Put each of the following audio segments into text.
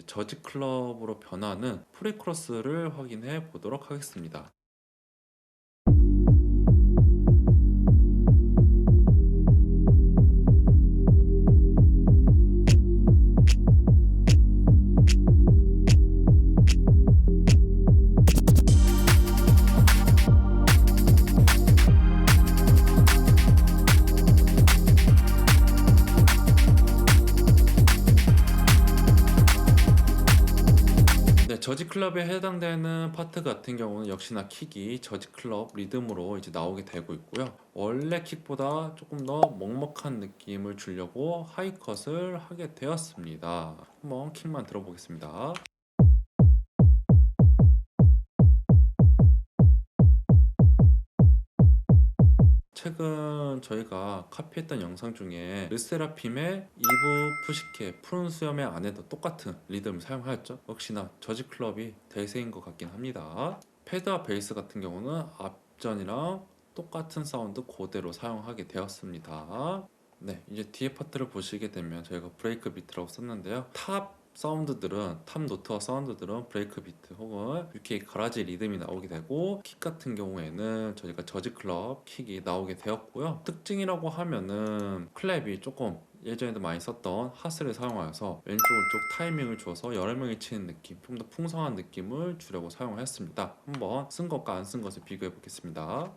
저지 클럽으로 변하는 프리코러스를 확인해 보도록 하겠습니다. 네, 저지 클럽에 해당되는 파트 같은 경우는 역시나 킥이 저지 클럽 리듬으로 이제 나오게 되고 있고요. 원래 킥보다 조금 더 먹먹한 느낌을 주려고 하이컷을 하게 되었습니다. 한번 킥만 들어보겠습니다. 최근 저희가 카피했던 영상 중에 르세라핌의 이브 푸시케 푸른 수염의 안에도 똑같은 리듬을 사용하였죠. 역시나 저지 클럽이 대세인 것 같긴 합니다. 패드와 베이스 같은 경우는 앞전이랑 똑같은 사운드 그대로 사용하게 되었습니다. 네, 이제 뒤에 파트를 보시게 되면 저희가 브레이크 비트라고 썼는데요. 탑 노트와 사운드들은 브레이크 비트 혹은 UK 가라지 리듬이 나오게 되고, 킥 같은 경우에는 저희가 저지 클럽 킥이 나오게 되었고요. 특징이라고 하면은 클랩이 조금 예전에도 많이 썼던 핫스를 사용하여서 왼쪽 오른쪽 타이밍을 줘서 여러 명이 치는 느낌, 좀 더 풍성한 느낌을 주려고 사용했습니다. 한번 쓴 것과 안 쓴 것을 비교해 보겠습니다.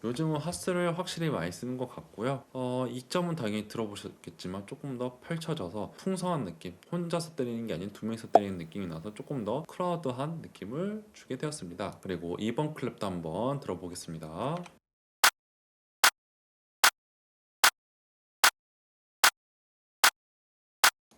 요즘은 핫스를 확실히 많이 쓰는 것 같고요. 이점은 당연히 들어보셨겠지만 조금 더 펼쳐져서 풍성한 느낌, 혼자서 때리는 게 아닌 두 명이서 때리는 느낌이 나서 조금 더 크라우드한 느낌을 주게 되었습니다. 그리고 이번 클랩도 한번 들어보겠습니다.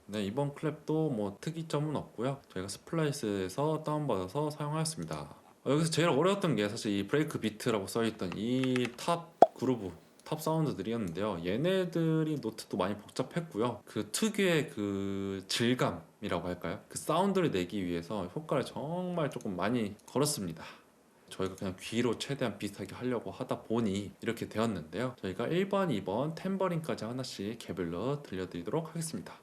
네, 이번 클랩도 뭐 특이점은 없고요. 저희가 스플라이스에서 다운받아서 사용하였습니다. 여기서 제일 어려웠던 게 사실 이 브레이크 비트라고 써있던 이 탑 그루브, 탑 사운드들이었는데요. 얘네들이 노트도 많이 복잡했고요. 그 특유의 그 질감이라고 할까요? 그 사운드를 내기 위해서 효과를 정말 조금 많이 걸었습니다. 저희가 그냥 귀로 최대한 비슷하게 하려고 하다 보니 이렇게 되었는데요. 저희가 1번, 2번, 템버린까지 하나씩 개별로 들려드리도록 하겠습니다.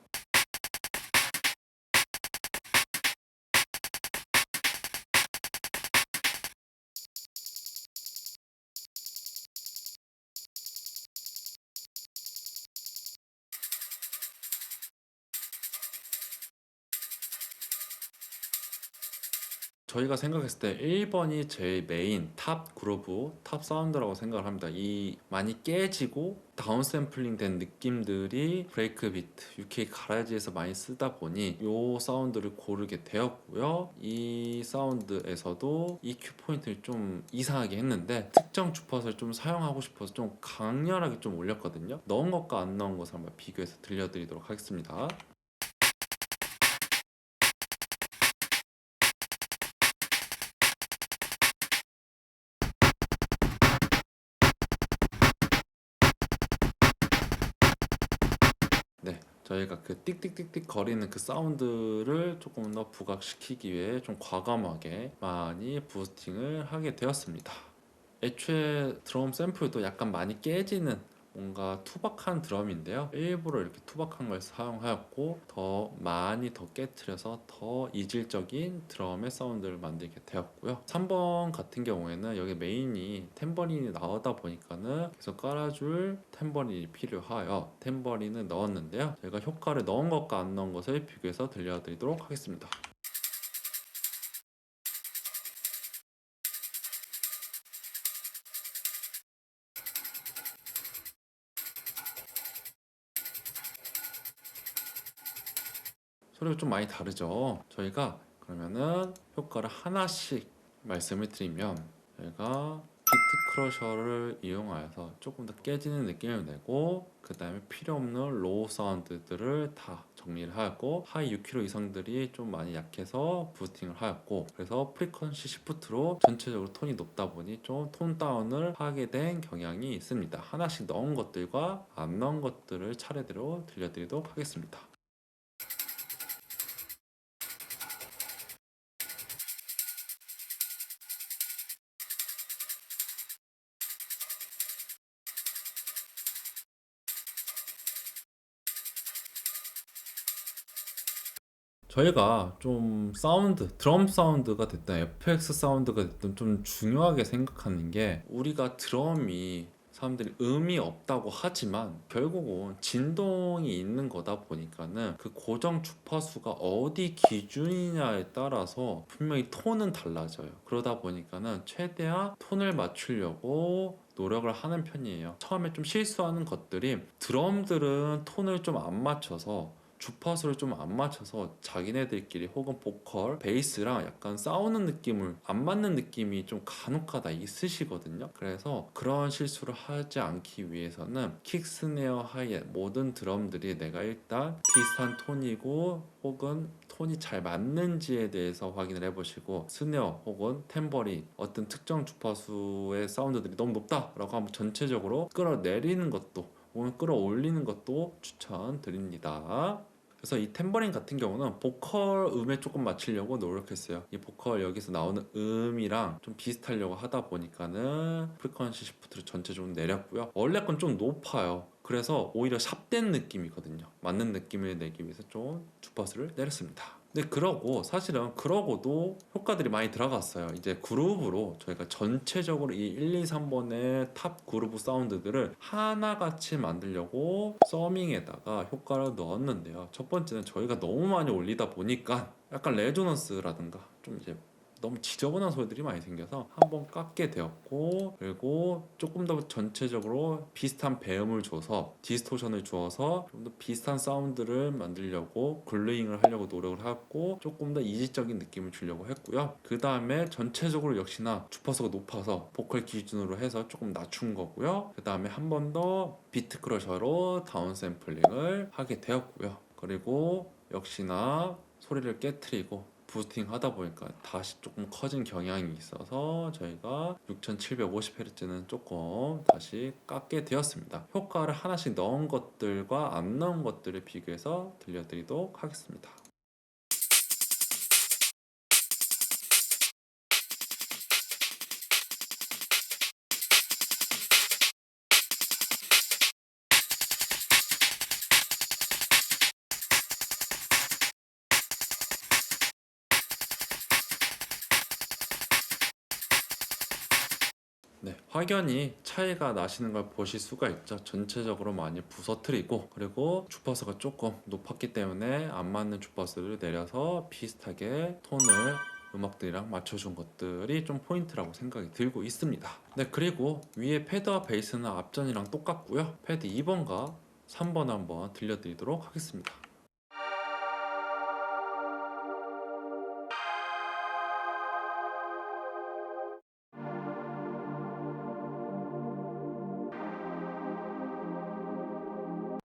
저희가 생각했을 때 1번이 제일 메인 탑 그루브, 탑 사운드라고 생각을 합니다. 이 많이 깨지고 다운 샘플링 된 느낌들이 브레이크 비트, UK 가라지에서 많이 쓰다 보니 이 사운드를 고르게 되었고요. 이 사운드에서도 EQ 포인트를 좀 이상하게 했는데 특정 주파수를 좀 사용하고 싶어서 좀 강렬하게 좀 올렸거든요. 넣은 것과 안 넣은 것을 한번 비교해서 들려드리도록 하겠습니다. 네, 저희가 그 띡띡띡띡 거리는 그 사운드를 조금 더 부각시키기 위해 좀 과감하게 많이 부스팅을 하게 되었습니다. 애초에 드럼 샘플도 약간 많이 깨지는 뭔가 투박한 드럼인데요. 일부러 이렇게 투박한 걸 사용하였고 더 많이 더 깨트려서 더 이질적인 드럼의 사운드를 만들게 되었고요. 3번 같은 경우에는 여기 메인이 탬버린이 나오다 보니까는 계속 깔아줄 탬버린이 필요하여 탬버린을 넣었는데요. 저희가 효과를 넣은 것과 안 넣은 것을 비교해서 들려드리도록 하겠습니다. 소리가 좀 많이 다르죠. 저희가 그러면은 효과를 하나씩 말씀을 드리면, 저희가 비트 크러셔를 이용하여서 조금 더 깨지는 느낌을 내고, 그 다음에 필요 없는 로우 사운드들을 다 정리를 하였고, 하이 6kg 이상들이 좀 많이 약해서 부스팅을 하였고, 그래서 프리퀀시 시프트로 전체적으로 톤이 높다 보니 좀 톤 다운을 하게 된 경향이 있습니다. 하나씩 넣은 것들과 안 넣은 것들을 차례대로 들려드리도록 하겠습니다. 저희가 좀 사운드, 드럼 사운드가 됐든 FX 사운드가 됐든 좀 중요하게 생각하는 게, 우리가 드럼이 사람들이 음이 없다고 하지만 결국은 진동이 있는 거다 보니까는 그 고정 주파수가 어디 기준이냐에 따라서 분명히 톤은 달라져요. 그러다 보니까는 최대한 톤을 맞추려고 노력을 하는 편이에요. 처음에 좀 실수하는 것들이, 드럼들은 톤을 좀 안 맞춰서, 주파수를 좀 안 맞춰서 자기네들끼리 혹은 보컬, 베이스랑 약간 싸우는 느낌을, 안 맞는 느낌이 좀 간혹가다 있으시거든요. 그래서 그런 실수를 하지 않기 위해서는 킥, 스네어, 하이햇 모든 드럼들이 내가 일단 비슷한 톤이고 혹은 톤이 잘 맞는지에 대해서 확인을 해보시고, 스네어 혹은 탬버린 어떤 특정 주파수의 사운드들이 너무 높다라고 하면 전체적으로 끌어내리는 것도 혹은 끌어올리는 것도 추천드립니다. 그래서 이 탬버린 같은 경우는 보컬 음에 조금 맞추려고 노력했어요. 이 보컬 여기서 나오는 음이랑 좀 비슷하려고 하다 보니까는 프리퀀시 시프트를 전체적으로 내렸고요. 원래 건 좀 높아요. 그래서 오히려 샵된 느낌이거든요. 맞는 느낌을 내기 위해서 좀 주파수를 내렸습니다. 근데 그러고 사실은 그러고도 효과들이 많이 들어갔어요. 이제 그룹으로 저희가 전체적으로 이 1, 2, 3번의 탑 그루브 사운드들을 하나같이 만들려고 서밍에다가 효과를 넣었는데요. 첫 번째는 저희가 너무 많이 올리다 보니까 약간 레조넌스라든가 좀 이제 너무 지저분한 소리들이 많이 생겨서 한번 깎게 되었고, 그리고 조금 더 전체적으로 비슷한 배음을 줘서 디스토션을 주어서 좀 더 비슷한 사운드를 만들려고 글루잉을 하려고 노력을 하고 조금 더 이질적인 느낌을 주려고 했고요. 그 다음에 전체적으로 역시나 주파수가 높아서 보컬 기준으로 해서 조금 낮춘 거고요. 그 다음에 한 번 더 비트 크러셔로 다운 샘플링을 하게 되었고요. 그리고 역시나 소리를 깨트리고 부스팅 하다 보니까 다시 조금 커진 경향이 있어서 저희가 6750Hz는 조금 다시 깎게 되었습니다. 효과를 하나씩 넣은 것들과 안 넣은 것들을 비교해서 들려드리도록 하겠습니다. 네, 확연히 차이가 나시는 걸 보실 수가 있죠. 전체적으로 많이 부서뜨리고, 그리고 주파수가 조금 높았기 때문에 안 맞는 주파수를 내려서 비슷하게 톤을 음악들이랑 맞춰준 것들이 좀 포인트라고 생각이 들고 있습니다. 네, 그리고 위에 패드와 베이스는 앞전이랑 똑같고요. 패드 2번과 3번 한번 들려드리도록 하겠습니다.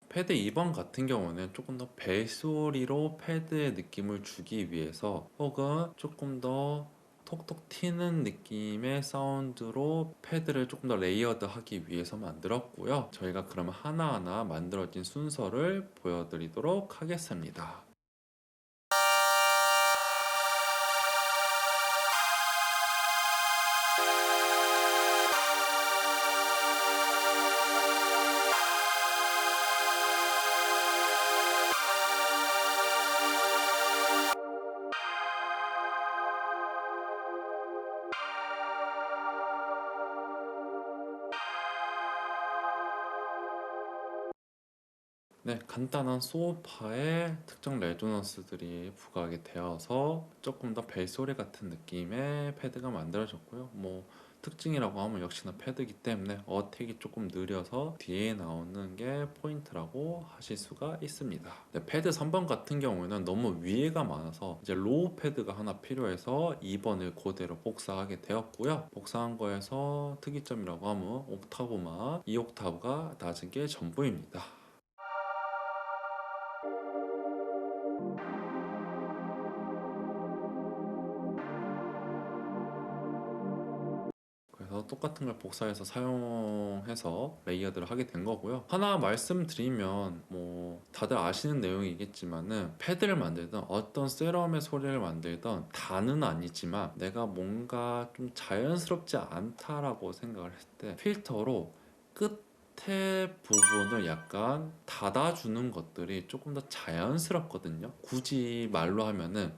패드 2번 같은 경우는 조금 더 벨소리로 패드의 느낌을 주기 위해서, 혹은 조금 더 톡톡 튀는 느낌의 사운드로 패드를 조금 더 레이어드 하기 위해서 만들었고요. 저희가 그러면 하나하나 만들어진 순서를 보여드리도록 하겠습니다. 네, 간단한 소파에 특정 레조넌스들이 부각이 되어서 조금 더 벨소리 같은 느낌의 패드가 만들어졌고요. 뭐 특징이라고 하면 역시나 패드이기 때문에 어택이 조금 느려서 뒤에 나오는 게 포인트라고 하실 수가 있습니다. 네, 패드 3번 같은 경우에는 너무 위에가 많아서 이제 로우 패드가 하나 필요해서 2번을 그대로 복사하게 되었고요. 복사한 거에서 특이점이라고 하면 옥타브만 2옥타브가 낮은 게 전부입니다. 그래서 똑같은 걸 복사해서 사용해서 레이어드를 하게 된 거고요. 하나 말씀드리면, 뭐 다들 아시는 내용이겠지만은 패드를 만들던 어떤 셋업의 소리를 만들던 다는 아니지만 내가 뭔가 좀 자연스럽지 않다라고 생각을 했을 때 필터로 끝 끝에 부분을 약간 닫아주는 것들이 조금 더 자연스럽거든요. 굳이 말로 하면은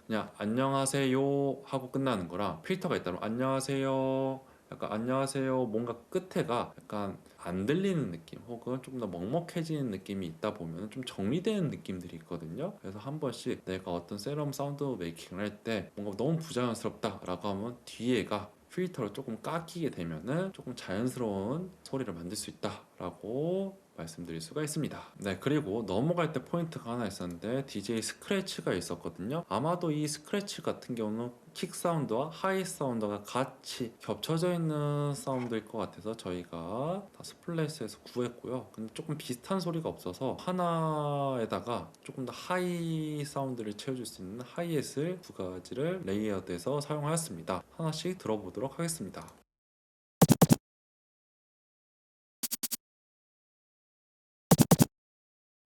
그냥 안녕하세요 하고 끝나는 거랑 필터가 있다면 안녕하세요, 약간 안녕하세요 뭔가 끝에가 약간 안 들리는 느낌 혹은 조금 더 먹먹해지는 느낌이 있다 보면 좀 정리되는 느낌들이 있거든요. 그래서 한 번씩 내가 어떤 세럼 사운드 메이킹을 할 때 뭔가 너무 부자연스럽다 라고 하면 뒤에가 필터를 조금 깎이게 되면은 조금 자연스러운 소리를 만들 수 있다 라고 말씀드릴 수가 있습니다. 네, 그리고 넘어갈 때 포인트가 하나 있었는데 DJ 스크래치가 있었거든요. 아마도 이 스크래치 같은 경우는 킥 사운드와 하이 사운드가 같이 겹쳐져 있는 사운드일 것 같아서 저희가 다 스플래시에서 구했고요. 근데 조금 비슷한 소리가 없어서 하나에다가 조금 더 하이 사운드를 채워줄 수 있는 하이햇을 두 가지를 레이어드해서 사용하였습니다. 하나씩 들어보도록 하겠습니다.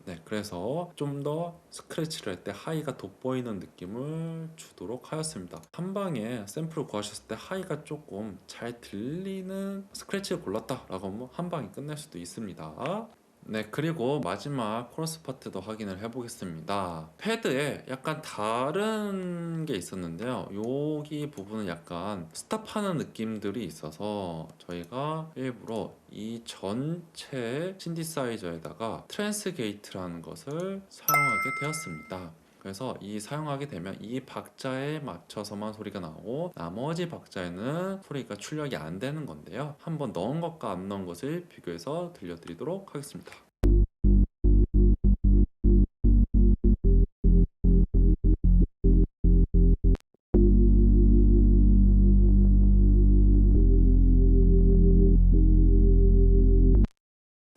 네, 그래서 좀 더 스크래치를 할 때 하이가 돋보이는 느낌을 주도록 하였습니다. 한 방에 샘플을 구하셨을 때 하이가 조금 잘 들리는 스크래치를 골랐다라고 하면 한 방에 끝낼 수도 있습니다. 네, 그리고 마지막 코러스 파트도 확인을 해보겠습니다. 패드에 약간 다른 게 있었는데요. 여기 부분은 약간 스탑하는 느낌들이 있어서 저희가 일부러 이 전체 신디사이저에다가 트랜스 게이트라는 것을 사용하게 되었습니다. 그래서 이 사용하게 되면 이 박자에 맞춰서만 소리가 나오고 나머지 박자에는 소리가 출력이 안 되는 건데요. 한번 넣은 것과 안 넣은 것을 비교해서 들려드리도록 하겠습니다.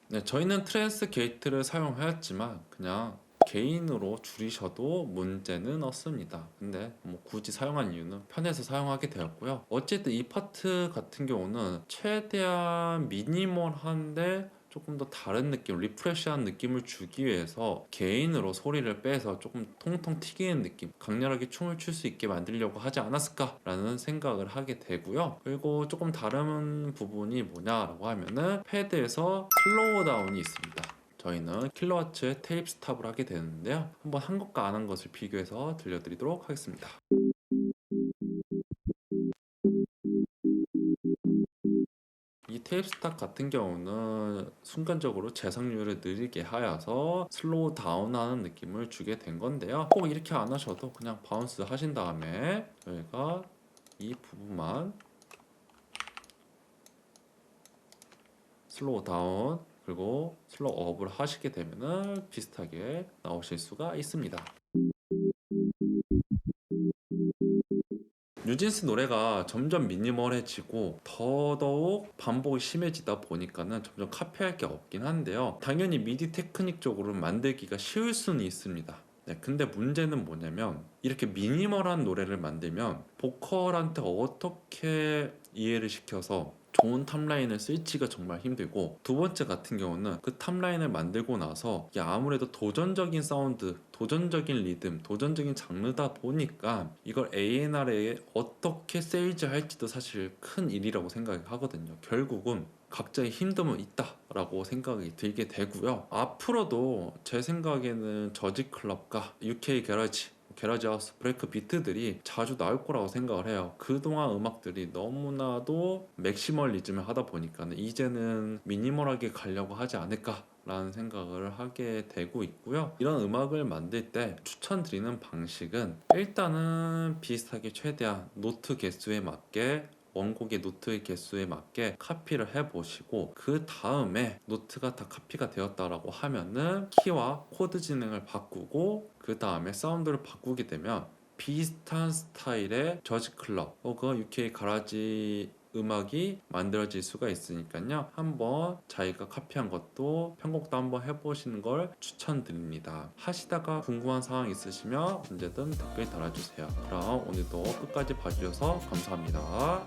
네, 저희는 트랜스 게이트를 사용하였지만 그냥 개인으로 줄이셔도 문제는 없습니다. 근데 뭐 굳이 사용한 이유는 편해서 사용하게 되었고요. 어쨌든 이 파트 같은 경우는 최대한 미니멀한데 조금 더 다른 느낌, 리프레시한 느낌을 주기 위해서 개인으로 소리를 빼서 조금 통통 튀기는 느낌, 강렬하게 춤을 출 수 있게 만들려고 하지 않았을까라는 생각을 하게 되고요. 그리고 조금 다른 부분이 뭐냐라고 하면은 패드에서 슬로우 다운이 있습니다. 저희는 킬로와츠의 테이프 스탑을 하게 되는데요. 한번 한 것과 안 한 것을 비교해서 들려드리도록 하겠습니다. 이 테이프 스탑 같은 경우는 순간적으로 재생률을 느리게 하여서 슬로우 다운하는 느낌을 주게 된 건데요. 꼭 이렇게 안 하셔도 그냥 바운스 하신 다음에 저희가 이 부분만 슬로우 다운 그리고 슬로우 업을 하시게 되면 비슷하게 나오실 수가 있습니다. 뉴진스 노래가 점점 미니멀해지고 더더욱 반복이 심해지다 보니까는 점점 카피할 게 없긴 한데요. 당연히 미디 테크닉 적으로 만들기가 쉬울 수는 있습니다. 네, 근데 문제는 뭐냐면 이렇게 미니멀한 노래를 만들면 보컬한테 어떻게 이해를 시켜서 좋은 탑라인을 쓸지가 정말 힘들고, 두 번째 같은 경우는 그 탑라인을 만들고 나서 이게 아무래도 도전적인 사운드, 도전적인 리듬, 도전적인 장르다 보니까 이걸 A&R에 어떻게 세일즈 할지도 사실 큰 일이라고 생각하거든요. 결국은 각자의 힘듦은 있다라고 생각이 들게 되고요. 앞으로도 제 생각에는 저지 클럽과 UK 게러지 하우스 브레이크 비트들이 자주 나올 거라고 생각을 해요. 그동안 음악들이 너무나도 맥시멀리즘을 하다 보니까 이제는 미니멀하게 가려고 하지 않을까 라는 생각을 하게 되고 있고요. 이런 음악을 만들 때 추천드리는 방식은 일단은 비슷하게 최대한 노트 개수에 맞게, 원곡의 노트의 개수에 맞게 카피를 해보시고, 그 다음에 노트가 다 카피가 되었다라고 하면은 키와 코드 진행을 바꾸고 그 다음에 사운드를 바꾸게 되면 비슷한 스타일의 저지 클럽 혹은 UK 가라지 음악이 만들어질 수가 있으니까요. 한번 자기가 카피한 것도 편곡도 한번 해보시는 걸 추천드립니다. 하시다가 궁금한 사항 있으시면 언제든 댓글 달아주세요. 그럼 오늘도 끝까지 봐주셔서 감사합니다.